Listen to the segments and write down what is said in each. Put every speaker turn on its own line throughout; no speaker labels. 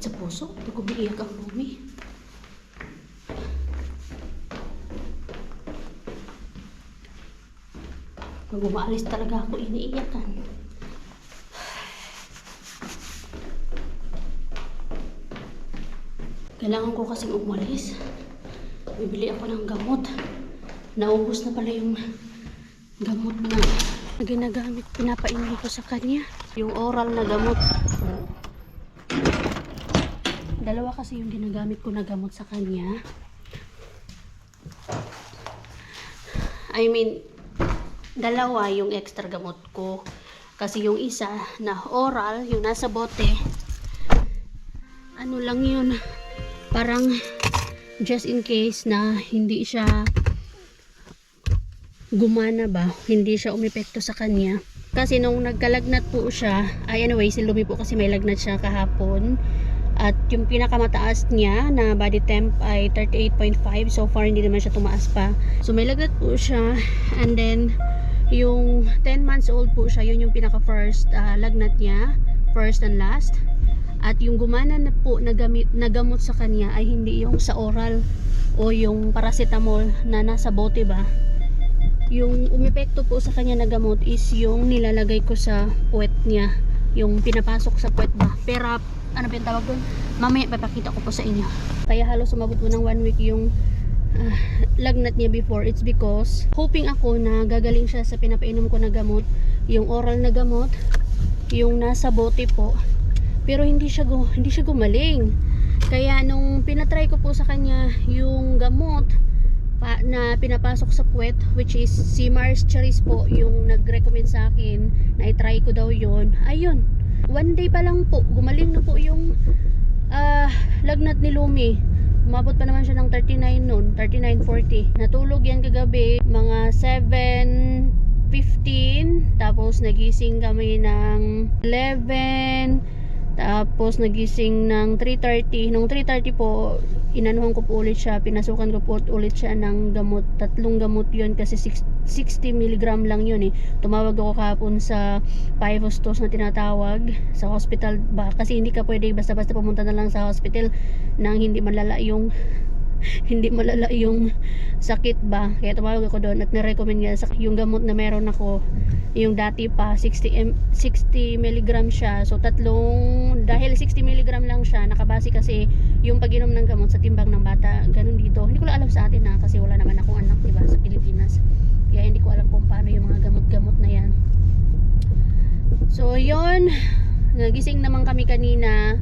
Sa puso, hindi ko umiiyak ang Lumi. Pag umaalis talaga ako, iniiyakan. Kailangan ko kasing umalis. Bibili ako ng gamot. Naubos na pala yung gamot na ginagamit, pinapainom ko sa kanya. Yung oral na gamot. Dalawa kasi yung ginagamit ko na gamot sa kanya. I mean, dalawa yung extra gamot ko. Kasi yung isa na oral, yung nasa bote, ano lang yun, parang just in case na hindi siya gumana ba, hindi siya umepekto sa kanya. Kasi nung nagkalagnat po siya, anyway, si Lumi po kasi may lagnat siya kahapon. At yung pinakamataas niya na body temp ay 38.5. So far, hindi naman siya tumaas pa. So may lagnat po siya. And then, yung 10 months old po siya, yun yung pinaka first lagnat niya. First and last. At yung gumana na po na gamot sa kanya ay hindi yung sa oral o yung paracetamol na nasa bote ba. Yung umepekto po sa kanya na gamot is yung nilalagay ko sa puwet niya. Yung pinapasok sa puwet ba. Pero, ano ba yung tawag doon? Mamaya papakita ko po sa inyo. Kaya halos sumabot po ng 1 week yung lagnat niya before. It's because hoping ako na gagaling siya sa pinapainom ko na gamot. Yung oral na gamot. Yung nasa bote po. Pero hindi siya gumaling. Kaya nung pinatry ko po sa kanya yung gamot na pinapasok sa puwet, which is si Mars Charis po yung nag-recommend sa akin na i-try ko daw yon. Ayun, 1 day pa lang po, gumaling na po yung lagnat ni Lumi. Umabot pa naman siya ng 39 noon, 39.40. Natulog yan kagabi, mga 7:15. Tapos nagising kami ng 11. Tapos nagising ng 3:30. Nung 3:30 po, inanuhan ko po ulit siya, pinasukan ko po ulit siya ng gamot. 3 gamot yun kasi 60 mg lang yun eh. Tumawag ako kahapon sa Pivostos na tinatawag sa hospital ba, kasi hindi ka pwede basta-basta pumunta na lang sa hospital nang hindi malala yung sakit ba. Kaya tumawag ako doon at na-recommend niya yung gamot na meron ako, yung dati pa 60 mg siya. So dahil 60 mg lang siya, nakabase kasi yung pag-inom ng gamot sa timbang ng bata. Ganun dito. Hindi ko lang alam sa atin na kasi wala naman akong anak, diba, sa Pilipinas. Kaya hindi ko alam kung paano yung mga gamot-gamot na yan. So yun, nagising naman kami kanina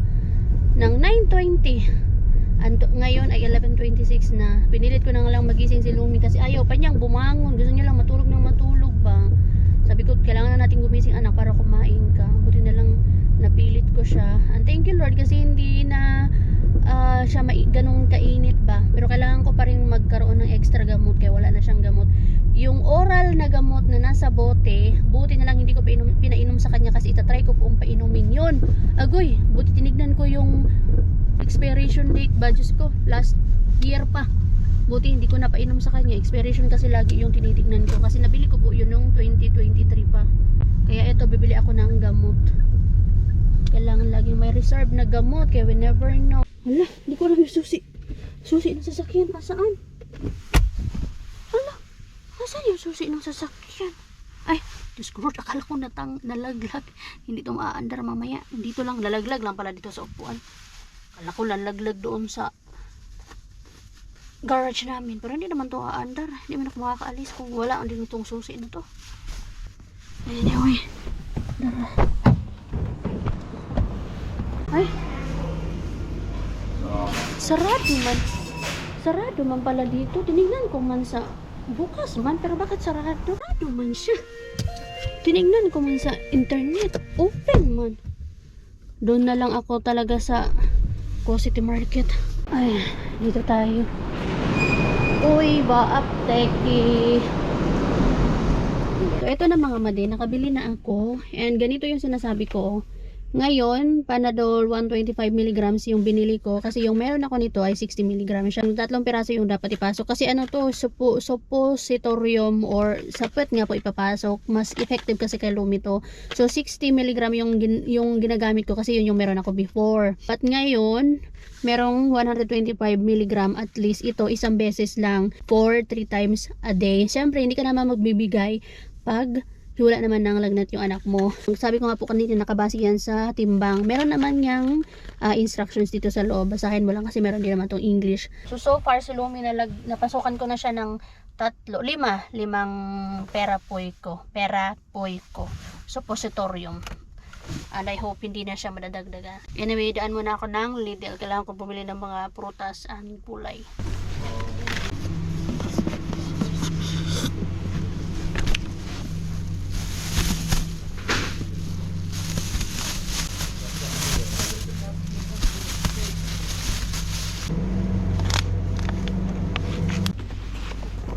ng 9:20. Ngayon ay 11:26 na. Pinilit ko na lang magising si Lumi kasi ayaw pa niyang bumangon. Gusto niya lang matulog ba. Sabi ko, kailangan na natin gumising anak para kumain ka. Buti na lang napilit ko siya. And thank you Lord kasi hindi na siya ganong kainit ba. Pero kailangan ko pa rin magkaroon ng extra gamot kaya wala na siyang gamot. Yung oral na gamot na nasa bote, buti na lang hindi ko pinainom sa kanya kasi itatry ko pong painumin yun. Agoy, buti tinignan ko yung expiration date ba. Diyos ko, last year pa. Buti hindi ko napainom sa kanya. Expiration kasi lagi yung tinitignan ko. Kasi nabili ko po yun nung 2023 pa. Kaya ito, bibili ako ng gamot. Kailangan laging may reserve na gamot. Kaya we never know. Hala, hindi ko alam yung susi. Susi ng sasakyan. Asaan? Hala, asan yung susi ng sasakyan? Ay, Diyos ko, akala ko nalaglag. Hindi ito maaandar mamaya. Dito lang, lalaglag lang pala dito sa upuan. Akala ko lalaglag doon sa garage namin, pero hindi naman to aandar. Hindi man ako makakaalis kung wala ang din itong susi na to. Anyway, ay, sarado man pala dito. Tinignan ko man sa bukas man, pero bakit sarado man siya? Tinignan ko man sa internet, open man. Doon na lang ako talaga sa City Market. Ay, dito tayo. Uy, ba apteki. So, ito na mga made, nakabili na ako. And ganito yung sinasabi ko. Ngayon, Panadol 125 milligrams yung binili ko kasi yung meron ako nito ay 60 milligrams siya. Yung 3 piraso yung dapat ipasok kasi ano to, suppositorium or sapet nga po ipapasok. Mas effective kasi kay Lumi to. So 60 milligram yung ginagamit ko kasi yun yung meron ako before. But ngayon, merong 125 milligram at least ito isang beses lang for 3 times a day. Siyempre, hindi ka naman magbibigay pag wala naman ng lagnat yung anak mo. Sabi ko nga po kanina, nakabase yan sa timbang. Meron naman yung instructions dito sa loob. Basahin mo lang kasi meron din naman tong English. So far si Lumi napasukan ko na siya ng limang perapoiko. Suppositorium. And I hope hindi na siya madadagdagan. Anyway, daan muna ako ng Lidl. Kailangan ko bumili ng mga prutas and gulay.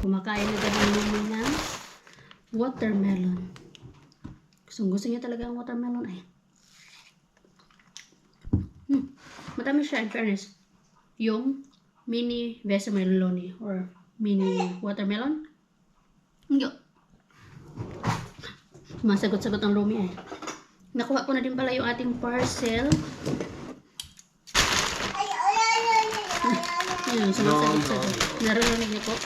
Kumakain na gabi namin ng watermelon. Gusto niya talaga ang watermelon ay. Matami siya in fairness. Yung mini watermelon or mini watermelon. Hindi. Masagot-sagot ang Lumi ay. Nakuha ko na din pala yung ating parcel. Ayun, sumasagot-sagot. Narinig niyo po.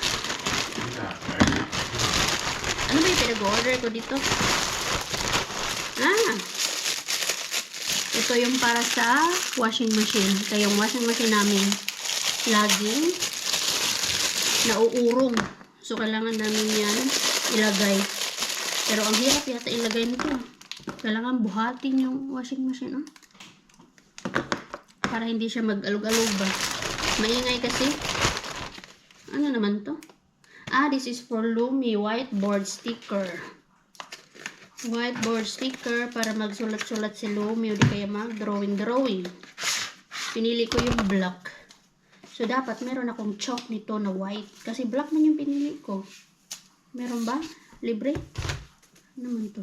Ano ba yung pinag-order ko dito? Ito yung para sa washing machine. Kaya yung washing machine namin laging nauurong. So, kailangan namin yan ilagay. Pero ang hirap yata ilagay nito. Kailangan buhatin yung washing machine. Para hindi siya mag-alog-alog ba. Maingay kasi. Ano naman to? This is for Lumi whiteboard sticker. Whiteboard sticker para magsulat-sulat si Lumi o di kaya mag-drawing. Pinili ko yung black. So, dapat meron akong chalk nito na white. Kasi black man yung pinili ko. Meron ba? Libre? Ano naman to?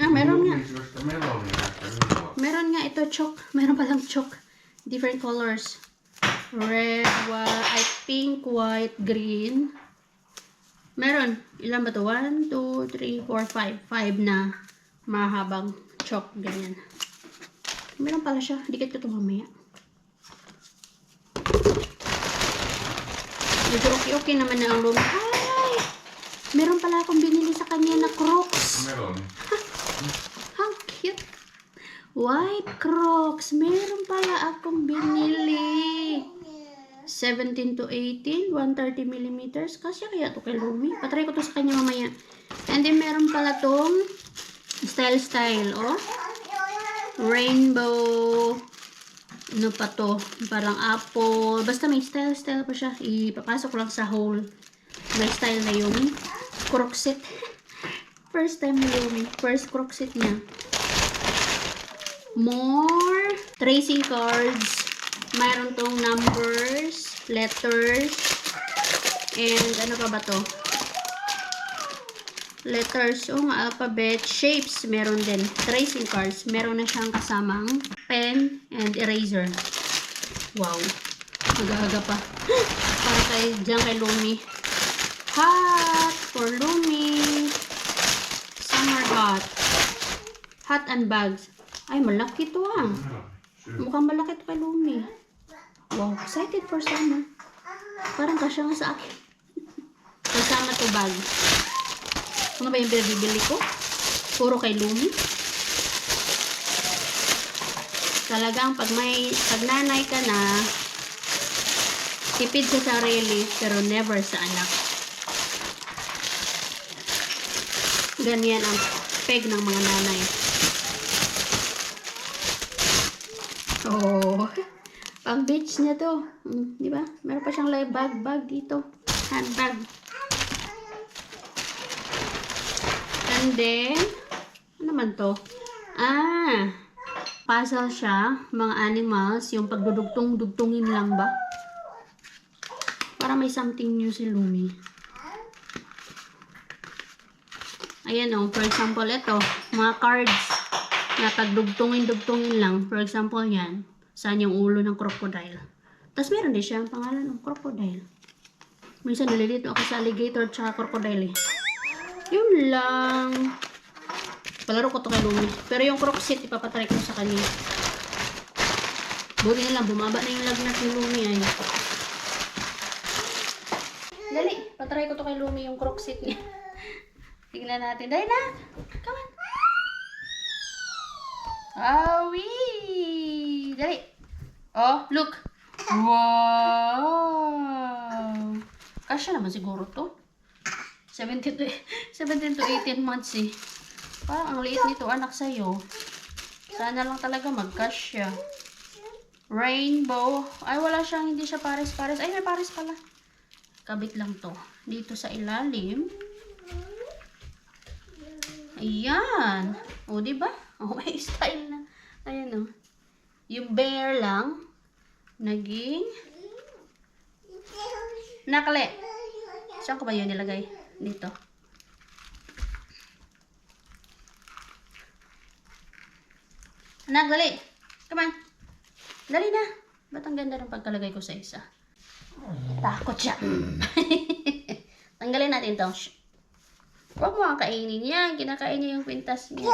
Meron nga. Meron nga ito chalk. Meron palang chalk. Different colors. Red, white, pink, white, green. Meron. Ilan ba to? 1, 2, 3, 4, 5. 5 na mahabang chalk. Ganyan. Meron pala siya. Dikit ko ito mamaya. Medyo okay naman na ang Lumi. Ay! Meron pala akong binili sa kanya na Crocs.
Meron.
How cute. White Crocs. Meron pala akong binili. 17 to 18, 130 millimeters. Kasi kaya to kay Lumi. Patry ko to sa kanya mamaya. And then meron pala tong style. Oh. Rainbow. Ano pa to? Parang apple. Basta may style pa siya. Ipapasok lang sa hole. May style na yung Crocs set. First time na Lumi. First Crocs set niya. More tracing cards. Mayroon tong numbers, letters, and ano pa ba to? Letters, alphabet, shapes, meron din. Tracing cards, meron na siyang kasamang pen and eraser. Wow, mag-aaga pa. Para kay Lumi. Hat for Lumi. Summer hat. Hat and bags. Ay, malaki to Mukhang malaki to kay Lumi. Wow, excited for summer. Parang kasya nga sa akin. Kasama to bag. Ano ba yung bibili ko? Puro kay Lumi. Talagang pag nanay ka na, tipid sa sarili, pero never sa anak. Ganyan ang peg ng mga nanay. Oh, pang beach niya to. Di ba? Meron pa siyang bag dito. Handbag. And then, ano naman to? Puzzle siya. Mga animals. Yung pagdudugtong-dugtungin lang ba? Para may something new si Lumi. Ayan o, for example, ito, mga cards na pagdugtungin-dugtungin lang. For example, yan. Saan yung ulo ng crocodile. Tapos meron din siya ang pangalan ng crocodile. Minsan nalilito ako sa alligator tsaka crocodile eh. Yun lang. Palaro ko to kay Lumi. Pero yung Croxit, ipapatry ko sa kanya. Buti na lang, bumaba na yung lagnat ni Lumi ay. Dali, patry ko to kay Lumi yung Croxit niya. Tingnan natin. Dali na! Come on! Awi! Dali! Oh, look! Wow! Kasya naman siguro to. 17 to 18 months eh. Parang ang liit nito anak sa'yo. Sana lang talaga magkasya. Rainbow. Ay, wala siyang, hindi siya pares-pares. Ay, may pares pala. Kabit lang to. Dito sa ilalim. Ayan. O, diba? O, may style na. Ayan o. Yung bear lang. Naging nakle. Saan ko ba yun nilagay? Dito. Anak, dali. Come on. Dali na. Ba't ang ganda ng pagkalagay ko sa isa? Takot siya. Tanggalin natin to. Huwag mo ang kainin niya. Kinakain niya yung kwintas niya.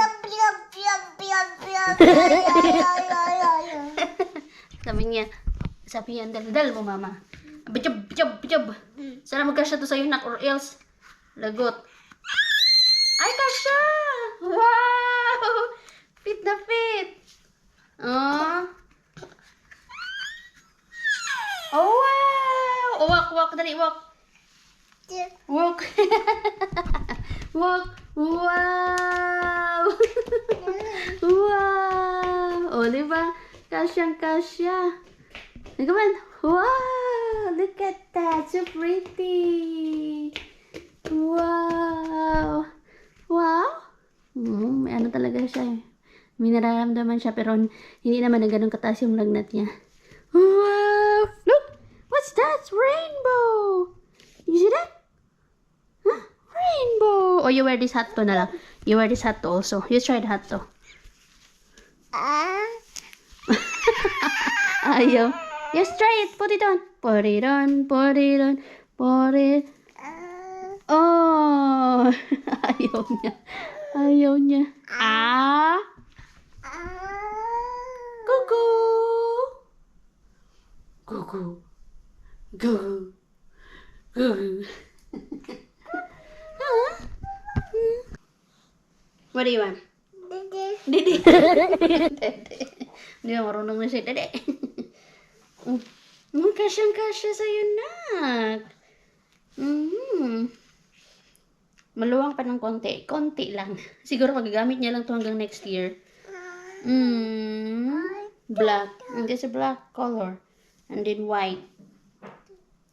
Sabi niya, dal mo mama. Bijob. Sana magkasya to sa'yo nak or else. Lagot. Ay, kasya! Wow! Fit na fit. Oh. Oh, wow! Oh, walk. Dali, walk. Walk. Walk. Wow! Wow! Oh, diba? Kasyang-kasya. Come on. Wow! Look at that. So pretty. Wow! Wow! May ano talaga siya eh. May nararamdaman siya pero hindi naman na ganun kataas yung lagnat niya. Wow! Look! What's that? Rainbow! You see that? Huh? Rainbow! Oh, you wear this hat to na lang. You wear this hat to also. You try the hat to. Ayaw. Yes, try it. Put it on. Put it on. Put it on. Put it. Oh! Ayaw niya. Ayaw niya. Ah! Gugu! Gugu! Gugu! Gugu! Huh? What do you want? Dede. Dede. Hindi na marunong na siya. Dede. Kasyang-kasya sa'yo, nak. Maluwang pa ng konti. Konti lang. Siguro magagamit niya lang to hanggang next year. Black. And this is black color. And then white.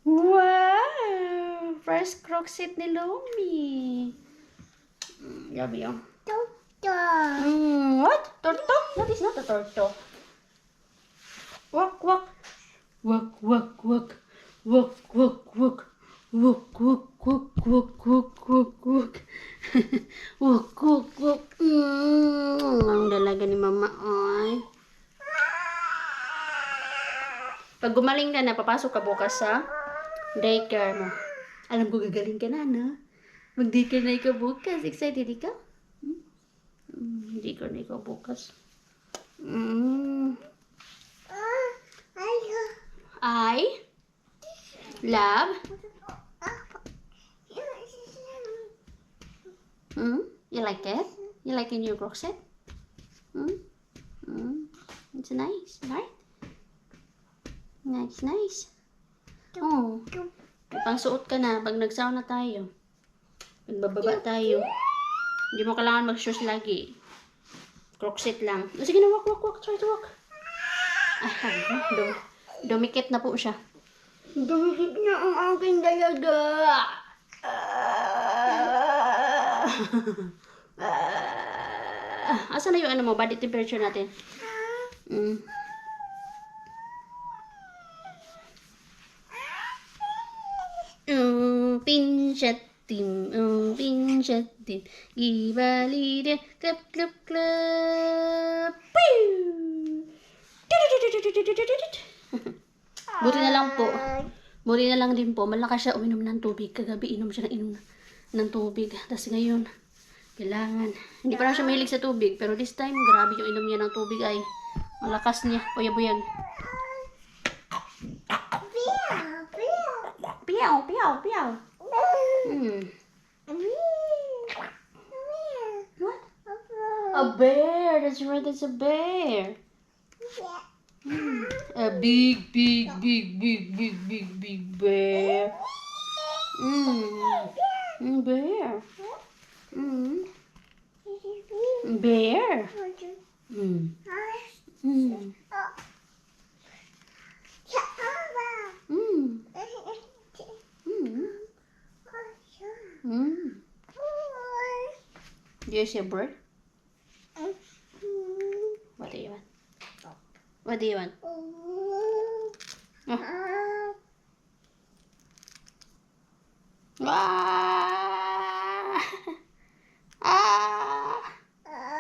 Wow! First Croxit ni Lumi. Yabi yung. What? Torto? That is not a torto. Walk. Walk. Ang dalaga ni mama. Ay. Pag gumaling ka na, papasok ka bukas sa daycare mo. Alam ko gagaling ka na, no? Mag-daycare na ikaw bukas. Excited ikaw? Hindi ko na ikaw bukas. I love you like it? You like a new Croxit? It's nice, right? Nice. Oh, pangsuot ka na pag nagsauna tayo. Pagbababa tayo. Hindi mo kailangan mag-shoes lagi. Croxit lang. Sige na, walk. Try to walk. Dumikit na po siya. Dumikit na ang aking dalaga. Asan na yung ano mo? Body temperature natin. Pinchet. Tim pinset din. Ibali din. Clap, clap, clap. Buti na lang po. Buti na lang din po. Malakas siya uminom ng tubig. Kagabi inom siya ng tubig. Tapos ngayon, kailangan. Hindi pa lang siya mahilig sa tubig. Pero this time, grabe yung inom niya ng tubig ay malakas niya. Puyab-buyag. Piyaw, piyaw, piyaw. What? A bear. That's right. That's a bear. A big bear. Bear. Bear. Do you see a bird? What do you want? What do you want?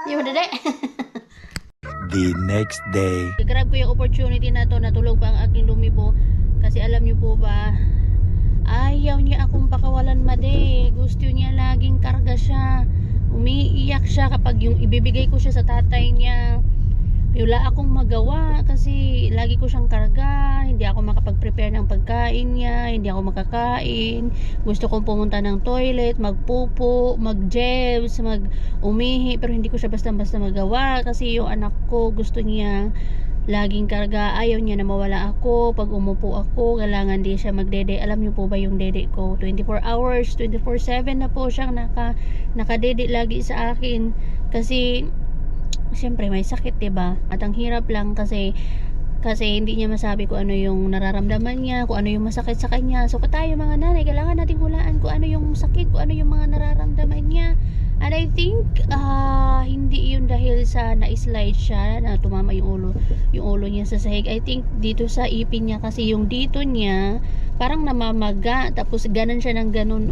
You want it?
The next day.
Grab ko yung opportunity na to, natulog pa ang aking lumibo. Kasi alam niyo po ba, ayaw niya akong pakawalan made. Gusto niya laging karga siya. Umiiyak siya kapag yung ibibigay ko siya sa tatay niya. Wala akong magawa kasi lagi ko siyang karga. Hindi ako makapag-prepare ng pagkain niya. Hindi ako makakain. Gusto kong pumunta ng toilet, magpupo, mag-jebs, mag-umihi. Pero hindi ko siya basta-basta magawa kasi yung anak ko gusto niya laging karga. Ayaw niya na mawala ako. Pag umupo ako, kailangan di siya magdede. Alam niyo po ba yung dede ko? 24 hours, 24/7 na po siyang nakadede lagi sa akin. Kasi siyempre may sakit, 'di ba? At ang hirap lang kasi hindi niya masabi kung ano yung nararamdaman niya, kung ano yung masakit sa kanya. So tayo mga nanay, kailangan nating hulaan kung ano yung sakit, kung ano yung mga nararamdaman niya. And I think hindi yun dahil sa na-slide siya na tumama yung ulo niya sa sahig. I think dito sa ipin niya kasi yung dito niya parang namamaga, tapos ganon siya ng ganon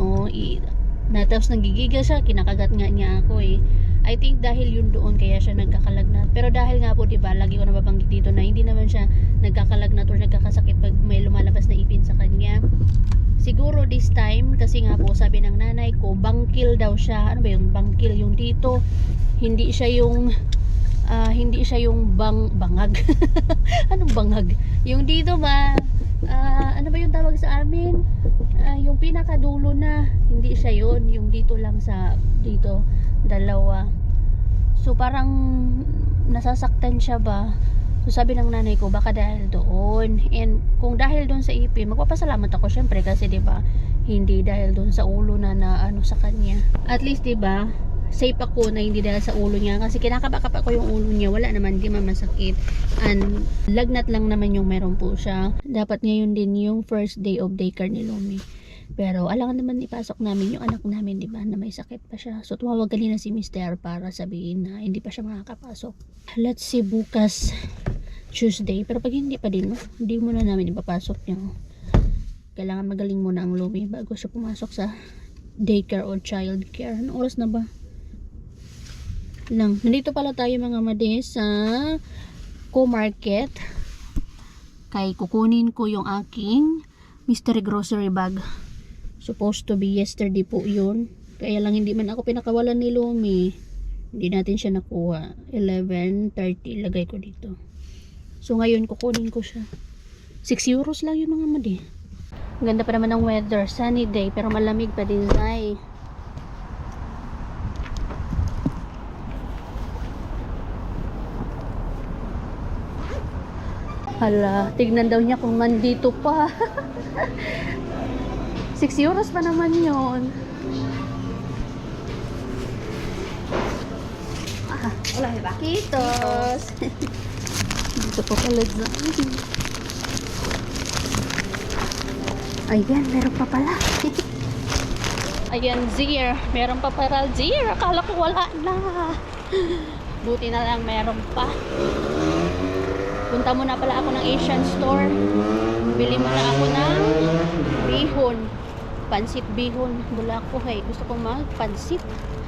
tapos nangigiga siya, kinakagat nga niya ako I think dahil yun doon kaya siya nagkakalagnat. Pero dahil nga po, diba, lagi ko nababanggit dito na hindi naman siya nagkakalagnat or nagkakasakit pag may lumalabas na ipin sa kanya. Siguro this time, kasi nga po sabi ng nanay ko, bangkil daw siya. Ano ba yung bangkil? Yung dito, hindi siya yung bangag. Anong bangag? Yung dito ba, ano ba yung tawag sa amin? Yung pinakadulo na, hindi siya yun. Yung dito lang dito, dalawa. So parang nasasaktan siya ba? So sabi ng nanay ko, baka dahil doon. And kung dahil doon sa ipin, magpapasalamat ako syempre kasi 'di ba, hindi dahil doon sa ulo na ano sa kanya. At least 'di ba, safe ako na hindi dahil sa ulo niya kasi kinakabakap ko yung ulo niya, wala naman, di man masakit. And lagnat lang naman yung meron po siya. Dapat ngayon din yung first day of daycare ni Lomi. Pero alangan naman ipasok namin yung anak namin, di ba, na may sakit pa siya. So tumawag kanina si Mr. para sabihin na hindi pa siya makakapasok. Let's see bukas Tuesday. Pero pag hindi pa din, hindi muna namin ipapasok niya. Kailangan magaling muna ang Lomi bago siya pumasok sa daycare o child care. Anong oras na ba? Nandito pala tayo mga made sa Co-Market. Kay kukunin ko yung aking mystery grocery bag. Supposed to be yesterday po yun. Kaya lang hindi man ako pinakawalan ni Lomi. Hindi natin siya nakuha. 11:30 lagay ko dito. So ngayon kukunin ko siya. 6 euros lang yun mga madi. Ang ganda pa naman ng weather. Sunny day pero malamig pa din ay. Hala, tignan daw niya kung nandito pa. 6 euros pa naman yun.
Wala ba?
Kitos. Dito pa pala dyan. Ayan, meron pa pala. Ayan, Zier. Meron pa pala, Zier. Akala ko wala na. Buti na lang meron pa. Punta muna pala ako ng Asian store. Bili muna ako ng bihon. Pansit bihon. Wala ko hey. Gusto kong magpansit.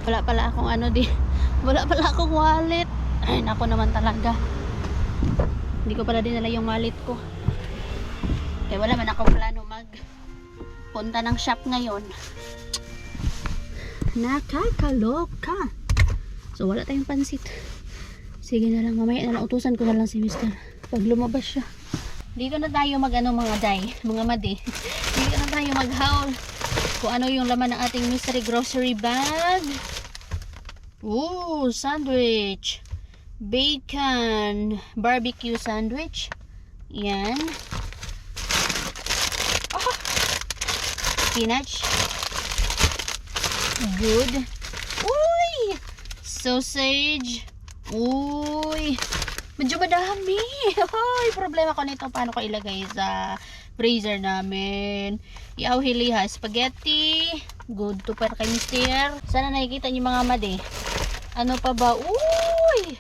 Wala pala akong ano di. Wala pala akong wallet. Ay, nako naman talaga. Hindi ko pala dinala yung wallet ko. Kaya wala man akong plano punta ng shop ngayon. Nakakaloka. So wala tayong pansit. Sige na lang, mamaya na lang utusan ko na lang si Mr. Pag lumabas siya. Dito na tayo mga madi. Dito na tayo maghaul kung ano yung laman ng ating mystery grocery bag. Ooh, sandwich. Bacon. Barbecue sandwich. Yan. Oh. Spinach. Good. Uy! Sausage. Uy! Medyo madami. Hoy, problema ko nito paano ko ilagay sa freezer namin. Iauhiliha, spaghetti. Good to para kay Mister. Sana nakikita niyo mga madi. Ano pa ba? Uy!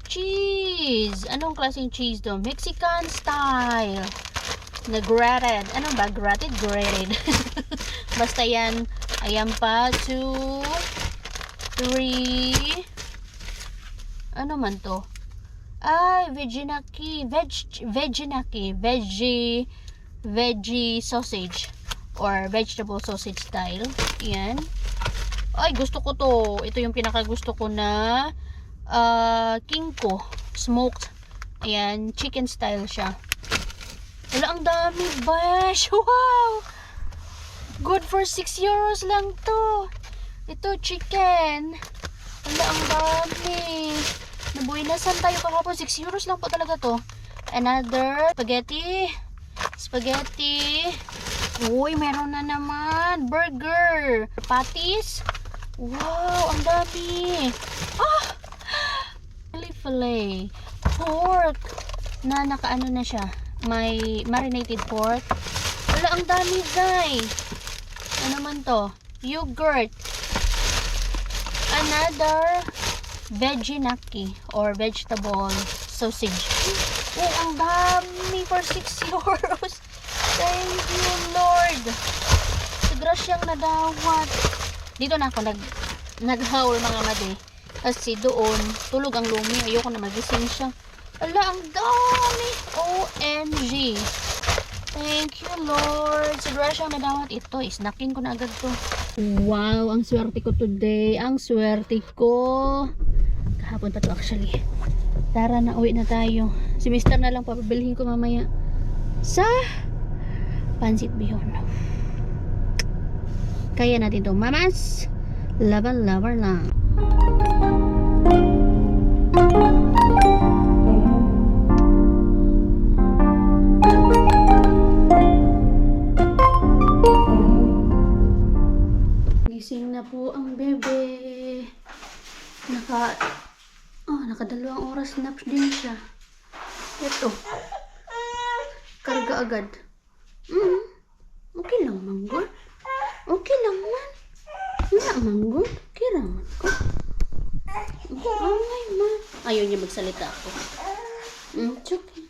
Cheese. Anong klaseng cheese to? Mexican style. Na grated. Ano ba? Grated? Grated. Basta yan. Ayan pa. 2, 3. Ano man to? Ay, veggie sausage or vegetable sausage style. Yan. Ay, gusto ko to. Ito yung pinaka gusto ko na kinko smoked. Ayan, chicken style siya. Wala, ang dami, bash. Wow! Good for 6 euros lang to. Ito, chicken. Wala, ang dami. Nabuinasan tayo kahapon. 6 euros lang po talaga to. Another spaghetti. Uy, meron na naman. Burger. Patties. Wow, ang dami. Ah! Filet. Pork. Na nakaano na siya. May marinated pork. Wala, ang dami, guys. Ano man to? Yogurt. Another veggie or vegetable sausage. Oh, ang dami for 6 euros. Thank you, Lord. Grasyang nadawat. Dito na ako naghaul mga madi. Kasi doon, tulog ang lumi. Ayoko na magising siya. Ala, ang dami. OMG. Thank you, Lord. Grasyang nadawat. Ito, snacking ko na agad to. Wow, ang swerte ko today. Ang swerte ko. Kahapon pa to actually. Tara na, uwi na tayo. Si Mr. na lang papabilhin ko mamaya sa pansit bihon. Kaya natin to, mamas. Laban lang. Gising na po ang bebe. Nakadalawang oras na din siya. Ito. Karga agad. Okay lang, manggol. Okay lang man. Wala, manggol. Okay lang man ko. Okay man. Ayaw niya magsalita ako. It's okay.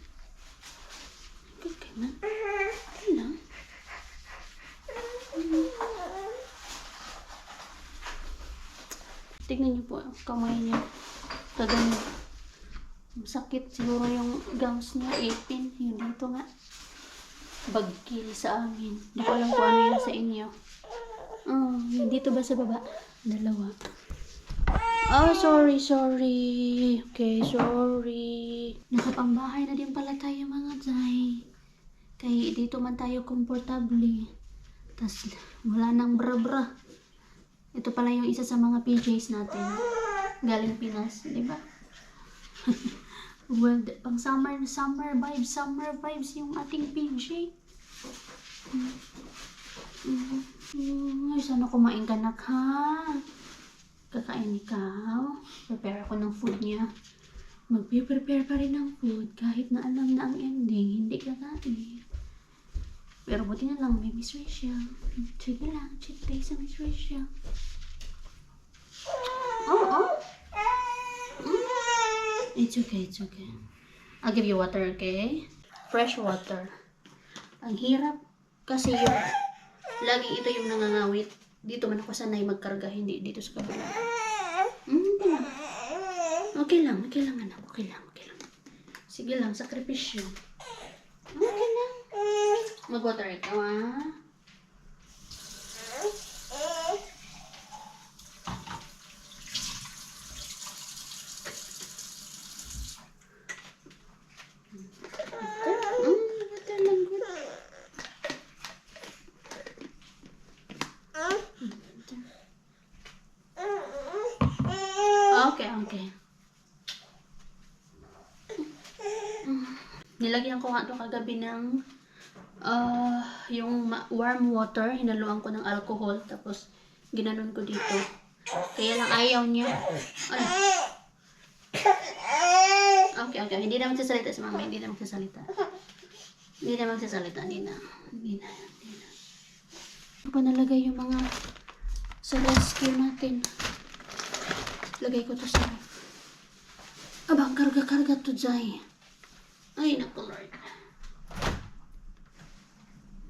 Okay man. Okay lang. Tignan niyo po ang kamay niya. Ganun. Sakit siguro yung gums niya, 18. Yung dito nga. Bagkil sa amin. Hindi ko alam kung ano yun sa inyo. Yung dito ba sa baba? Dalawa. Sorry. Okay, sorry. Nakapambahay na din pala tayo mga day. Kaya dito man tayo komportable. Tas wala nang bra-bra. Ito pala yung isa sa mga PJs natin. Galing Pinas, di ba? Well, pang summer vibes yung ating PJ. Ay, sana kumain ka na ka. Kakain ikaw. Prepare ako ng food niya. Magpe-prepare pa rin ng food kahit na alam na ang ending, hindi kakain. Pero buti na lang, may Miss Rachel. Sige lang, cheat day sa Miss Rachel. It's okay. I'll give you water, okay? Fresh water. Ang hirap kasi yung Laging ito yung nangangawit. Dito man ako sanay magkarga, hindi dito sa kabila. Okay lang. Okay lang, anak. Okay lang. Sige lang, sakripisyo. Okay lang. Mag-water ito, ha? Water lang, good. Okay. Nilagyan ko nga ito kagabi ng yung warm water. Hinaluan ko ng alcohol. Tapos, ginanon ko dito. Kaya lang ayaw niya. Ay. Okay. Hindi na magsasalita si mama. Hindi na magsasalita. Hindi na. Ano pa nalagay yung mga sa rescue natin? Lagay ko to sa ref. Abang, karga to, Zay. Ay, naku, Lord.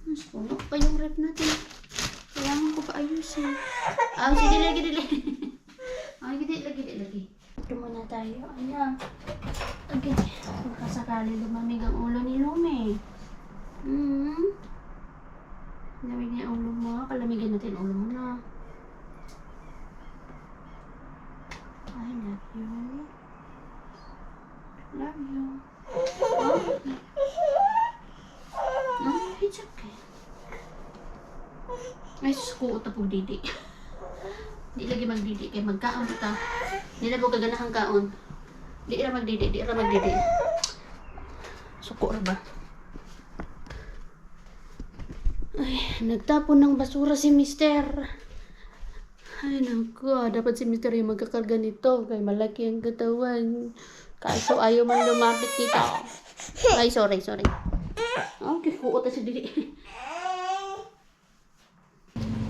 Mas puno pa yung ref natin. Kailangan ko pa ayusin. Sige, dili. Ay, lagi. Ito muna tayo. Ayan. Okay. Pagkasakali lumamig ang ulo ni Lumi. Lamig na yung ulo mo. Kalamigan natin ulo mo na. I love you. Love you. Okay. No, it's okay. Ay, suko ito po didi. Di lagi magdidi. Kaya magkaon ito. Di na po kaganahang kaon. Di ra magdidi. Suko ra ba? Ay, nagtapon ng basura si Mister. Ay, naku. Dapat si Mister yung magkakarga nito. Kaya malaki ang katawan. Kaso ayaw man lumapit dito. Ay, sorry. Okay, kuot na si Didi.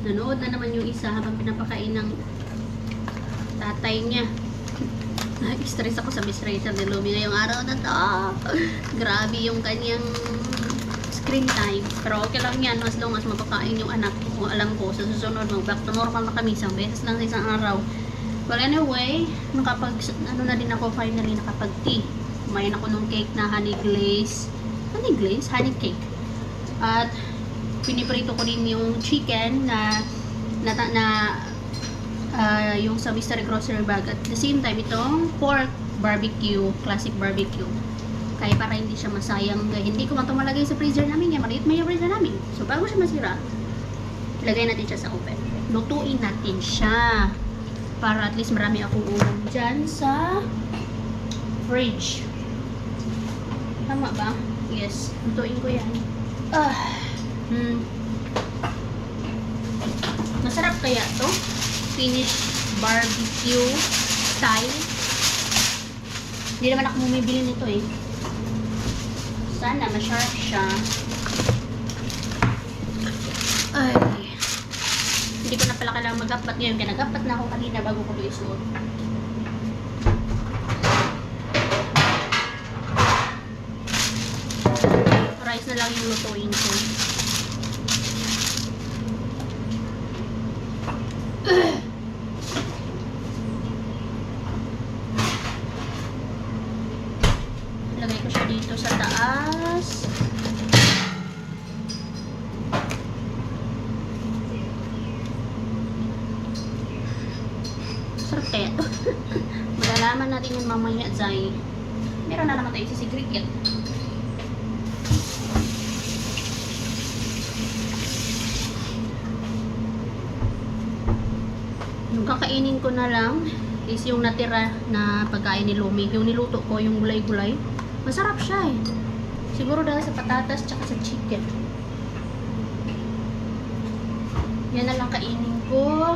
Nanood na naman yung isa habang pinapakain ng tatay niya. Nag-stress ako sa Miss Rachel de Lumi ngayong araw na to. Grabe yung kanyang screen time. Pero okay lang yan as long as mapakain yung anak ko. Alam ko, sa susunod mag-back to normal na kami. Isang beses lang sa isang araw. Well, anyway, na din ako finally nakapag-tea. Kumain ako nung cake na honey glaze. Honey cake. At piniprito ko din yung chicken na yung sa mystery grocery bag. At the same time, itong pork barbecue, classic barbecue. Kaya para hindi siya masayang, hindi ko malagay sa freezer namin. Maliit may freezer namin. So, bago siya masira, ilagay natin siya sa oven. Lutuin natin siya. Para at least marami akong ulam dyan sa fridge. Tama ba? Yes. Lutuin ko yan. Masarap kaya to? Finnish barbecue style. Hindi naman ako bumibili nito eh. Sana masarap siya. Ay. Hindi ko na pala kailangan mag-apat ngayon. Kaya nag-apat na ako kanina bago ko ito isuot. Rice na lang yung lutuin ko. Lagay ko siya dito sa taas. Sarap kaya ito. Malalaman natin yung mamaya, Zay. Meron na naman tayo si cricket. Yung kakainin ko na lang is yung natira na pagkain ni Lumi. Yung niluto ko, yung gulay-gulay. Masarap siya eh. Siguro dahil sa patatas tsaka sa chicken. Yan na lang kainin ko.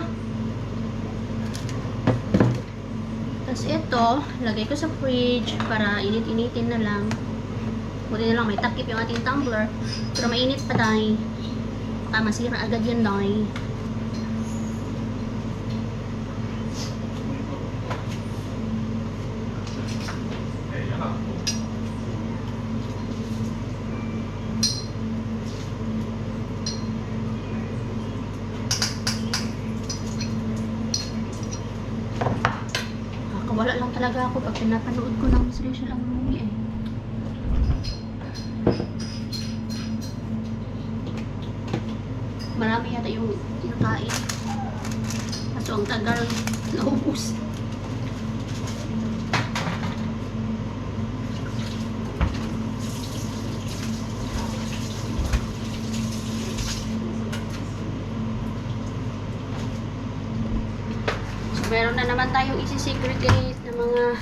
Tapos ito, lagay ko sa fridge para init-initin na lang. Buti na lang may takip yung ating tumbler. Pero mainit pa dahil. Baka masira agad yan dahil. Nakawala lang talaga ako pag pinapanood ko ng seryoso lang movie eh. Marami yata yung nakain. Kaso ang tagal, naubos. Meron na naman tayong isi-segregate ng mga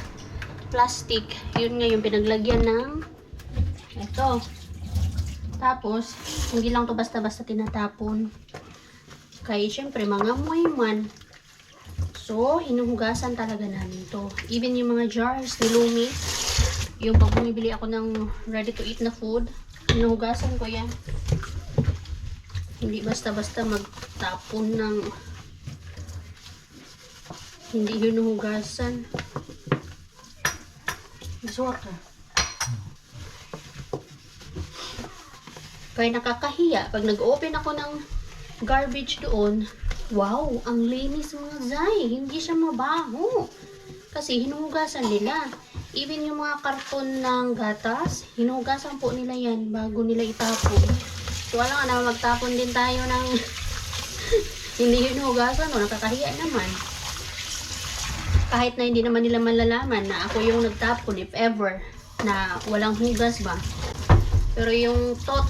plastic. Yun nga yung pinaglagyan ng ito. Tapos, hindi lang to basta-basta tinatapon. Kaya syempre, mga amoy man. So, hinuhugasan talaga namin to. Even yung mga jars ni Lumi, yung pag bumibili ako ng ready-to-eat na food, hinuhugasan ko yan. Hindi basta-basta magtapon ng hindi hinuhugasan. Maswerte. Kaya nakakahiya. Pag nag-open ako ng garbage doon, wow, ang linis mga zay. Hindi siya mabaho. Kasi hinuhugasan nila. Even yung mga karton ng gatas, hinuhugasan po nila yan bago nila itapon. So, wala nga na magtapon din tayo ng hindi hinuhugasan. Nakakahiya naman. Kahit na hindi naman nila malalaman na ako yung nagtapon if ever na walang hugas ba. Pero yung thought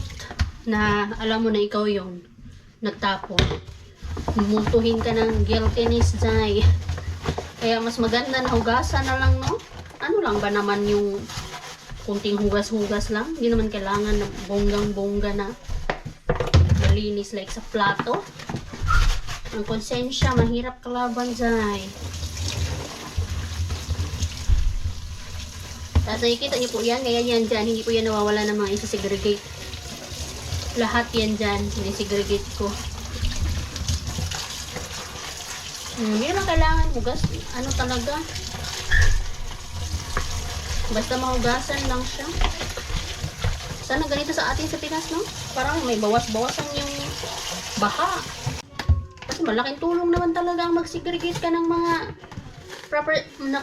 na alam mo na ikaw yung nagtapon, mutuhin ka ng guiltiness dahil. Kaya mas maganda na hugasan na lang, no? Ano lang ba naman yung kunting hugas-hugas lang? Hindi naman kailangan na bonggang-bongga na malinis like sa plato. Ang konsensya, mahirap kalaban dahil. Tapos nakikita niyo po yan, kaya yan dyan, hindi po yan nawawala ng mga isa-segregate. Lahat yan dyan, sinisegregate ko. Hindi na kailangan hugas, ano talaga. Basta mahugasan lang siya. Sana ganito sa atin sa Pinas, no? Parang may bawas-bawasan yung baha. Kasi malaking tulong naman talaga ang mag-segregate ka ng mga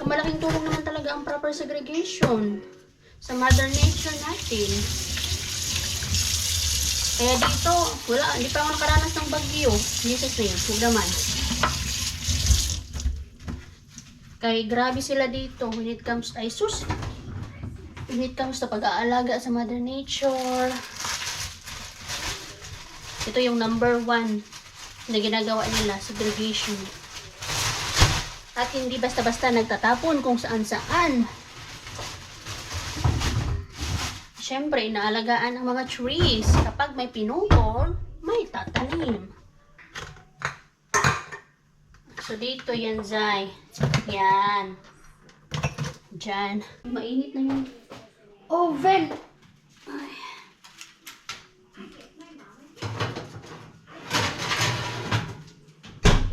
malaking tulong naman talaga ang proper segregation sa Mother Nature natin. Kaya dito, wala, hindi pa ako nakaranas ng bagyo. Jesus name, huwag naman. Kaya grabe sila dito when it comes to ISUS. When it comes to pag-aalaga sa Mother Nature. Ito yung number 1 na ginagawa nila, segregation. At hindi basta-basta nagtatapon kung saan-saan. Siyempre, inaalagaan ang mga trees. Kapag may pinutol, may tatanim. So, dito yan, Zay. Yan. Diyan. Mainit na yung oven. Ay.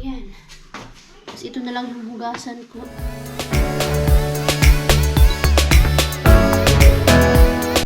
Yan. Ito na lang yung hugasan ko.